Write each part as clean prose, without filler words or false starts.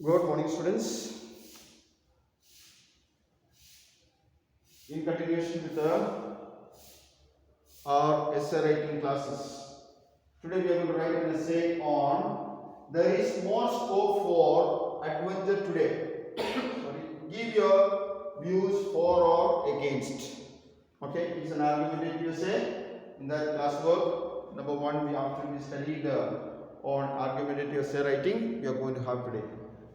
Good morning, students. In continuation with our essay writing classes, today we are going to write an essay on there is more scope for adventure today. Sorry, give your views for or against. Okay, it's an argumentative essay. In that classwork, number one, after we studied on argumentative essay writing, we are going to have today.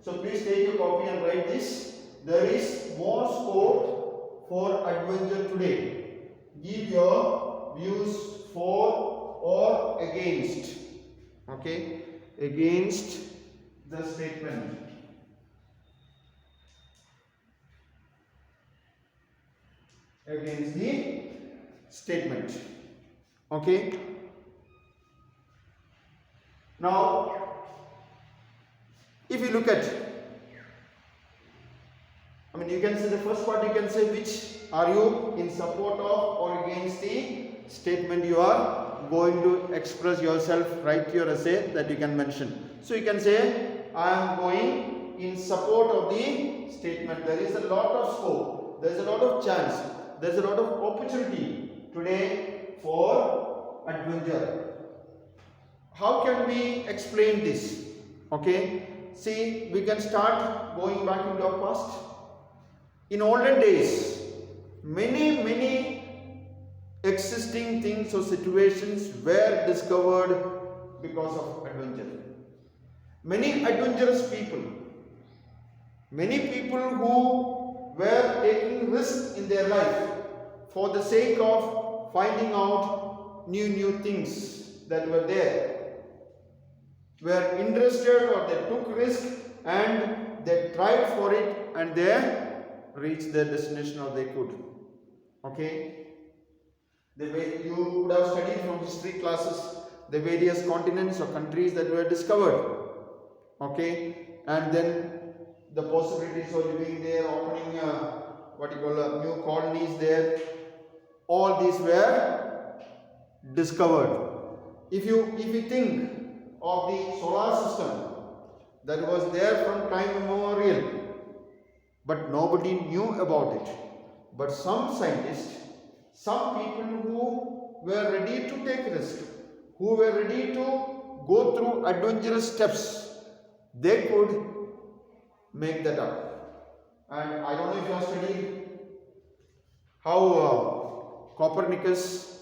So please take your copy and write this. There is more scope for adventure today. Give your views for or against. Okay, against the statement. Against the statement. Okay. Now, if you look at, you can say the first part, you can say which are you in support of or against the statement you are going to express yourself, write your essay that you can mention. So you can say, I am going in support of the statement. There is a lot of scope, there is a lot of chance, there is a lot of opportunity today for adventure. How can we explain this? Okay, see, we can start going back into our past. In olden days, many existing things or situations were discovered because of adventure. Many adventurous people, many people who were taking risks in their life for the sake of finding out new things that were there, were interested or they took risk and they tried for it and they reached their destination or they could. Okay, the way you would have studied from history classes the various continents or countries that were discovered. Okay, and then the possibilities of living there, opening new colonies there, all these were discovered. If you think of the solar system that was there from time immemorial, but nobody knew about it. But some scientists, some people who were ready to take risk, who were ready to go through adventurous steps, they could make that up. And I don't know if you have studied how Copernicus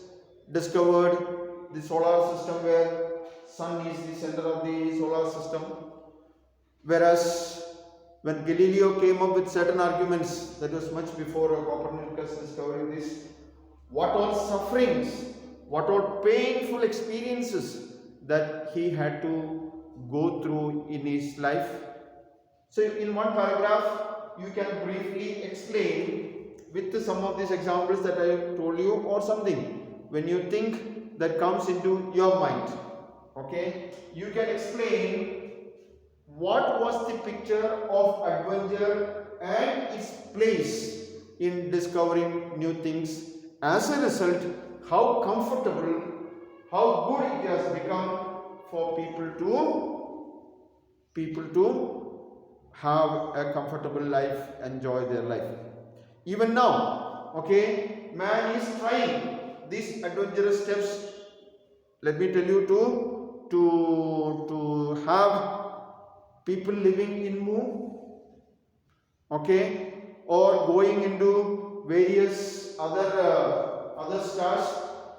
discovered the solar system where sun is the center of the solar system, whereas when Galileo came up with certain arguments, that was much before Copernicus discovering this, what all sufferings, what all painful experiences that he had to go through in his life. So in one paragraph, you can briefly explain with some of these examples that I told you or something. When you think that comes into your mind, okay, you can explain what was the picture of adventure and its place in discovering new things. As a result, how comfortable, how good it has become for people to have a comfortable life, enjoy their life. Even now, okay, man is trying these adventurous steps. Let me tell you, to have people living in moon, okay, or going into various other stars.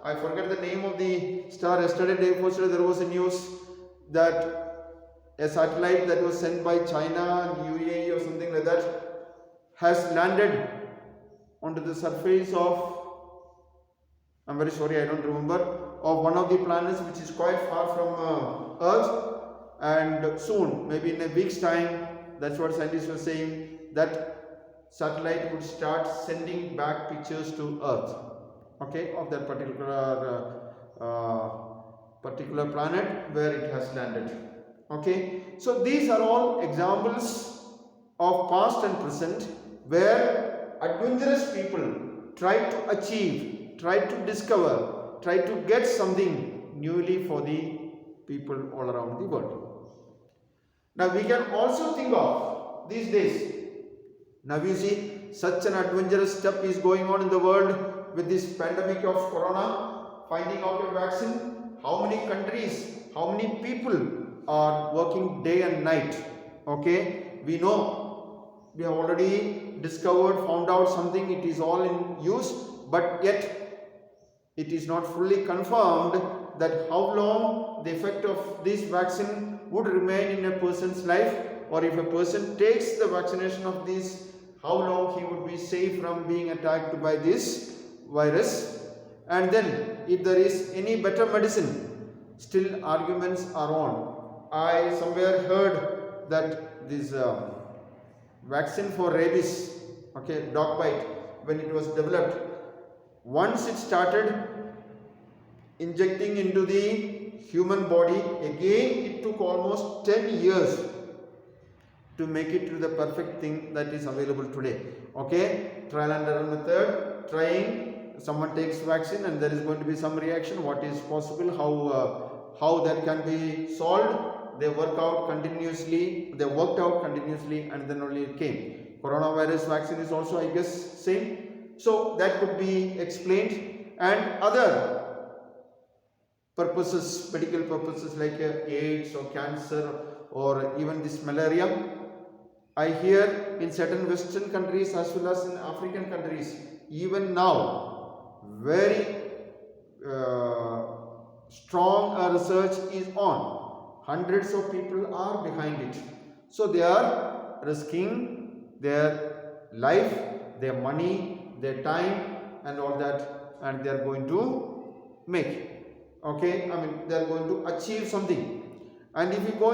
I forget the name of the star. Yesterday, day before yesterday, there was a news that a satellite that was sent by China, UAE or something like that, has landed onto the surface of, I'm very sorry, I don't remember, of one of the planets which is quite far from Earth. And soon, maybe in a week's time, that's what scientists were saying, that satellite would start sending back pictures to Earth, okay, of that particular planet where it has landed. Okay, so these are all examples of past and present where adventurous people try to achieve, try to discover, try to get something newly for the people all around the world. Now we can also think of these days. Now you see such an adventurous step is going on in the world with this pandemic of corona, finding out a vaccine. How many countries, how many people are working day and night? Okay, we know, we have already discovered, found out something, it is all in use, but yet it is not fully confirmed that how long the effect of this vaccine would remain in a person's life, or if a person takes the vaccination of this, how long he would be safe from being attacked by this virus. And then if there is any better medicine, still arguments are on. I somewhere heard that this vaccine for rabies, okay, dog bite, when it was developed, once it started injecting into the human body, again it took almost 10 years to make it to the perfect thing that is available today. Okay, trial and error method, trying, someone takes vaccine and there is going to be some reaction, what is possible, how that can be solved. They worked out continuously, and then only it came. Coronavirus vaccine is also, I guess, same. So that could be explained. And other purposes, medical purposes like AIDS or cancer or even this malaria. I hear in certain Western countries as well as in African countries, even now, very strong research is on. Hundreds of people are behind it. So they are risking their life, their money, their time and all that, and they are going to make, okay, I mean they are going to achieve something. And if you go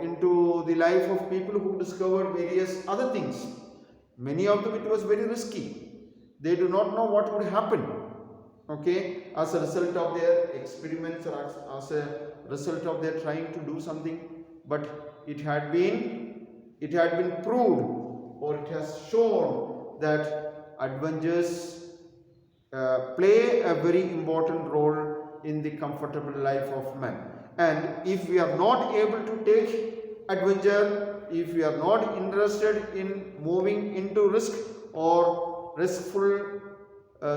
into the life of people who discovered various other things, many of them it was very risky. They do not know what would happen, okay, as a result of their experiments or as a result of their trying to do something. But it had been proved, or it has shown that adventures play a very important role in the comfortable life of man. And if we are not able to take adventure, if we are not interested in moving into risk or riskful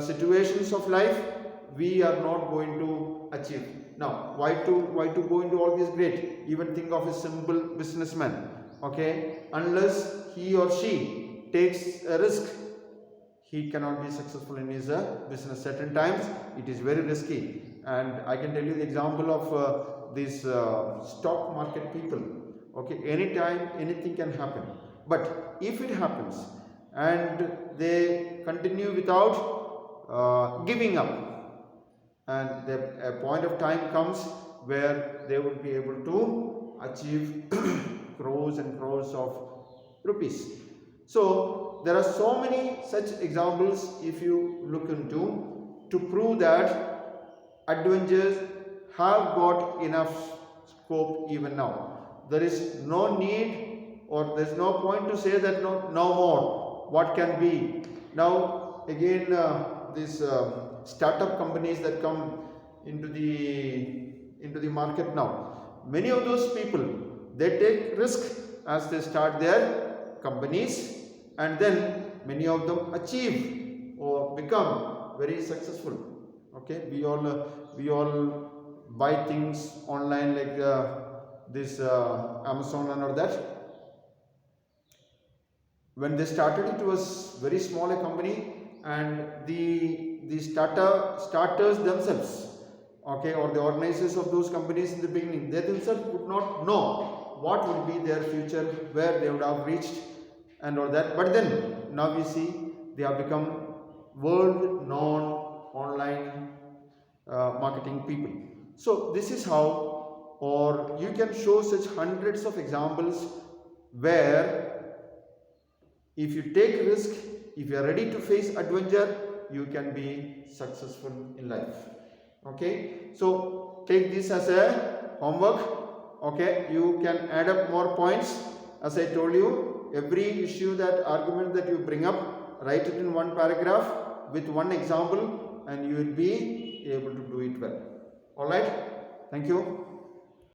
situations of life, we are not going to achieve. Now, why to go into all this great? Even think of a simple businessman, okay, unless he or she takes a risk, he cannot be successful in his business. Certain times it is very risky, and I can tell you the example of these stock market people. Okay, anytime anything can happen, but if it happens and they continue without giving up, and a point of time comes where they will be able to achieve crores and crores of rupees. So there are so many such examples if you look into, to prove that adventures have got enough scope even now. There is no need, or there is no point to say that no more. What can be? Now again these startup companies that come into the market now, many of those people, they take risk as they start their companies, and then many of them achieve or become very successful. Okay, we all buy things online like this Amazon and all that. When they started, it was very small a company, and the starters themselves, okay, or the organizers of those companies in the beginning, they themselves would not know what would be their future, where they would have reached and all that. But then now we see they have become world known online marketing people. So this is how, or you can show such hundreds of examples where if you take risk, if you are ready to face adventure, you can be successful in life. Okay, so take this as a homework. Okay, you can add up more points. As I told you, every issue, that argument that you bring up, write it in one paragraph with one example, and you will be able to do it well. All right, thank you.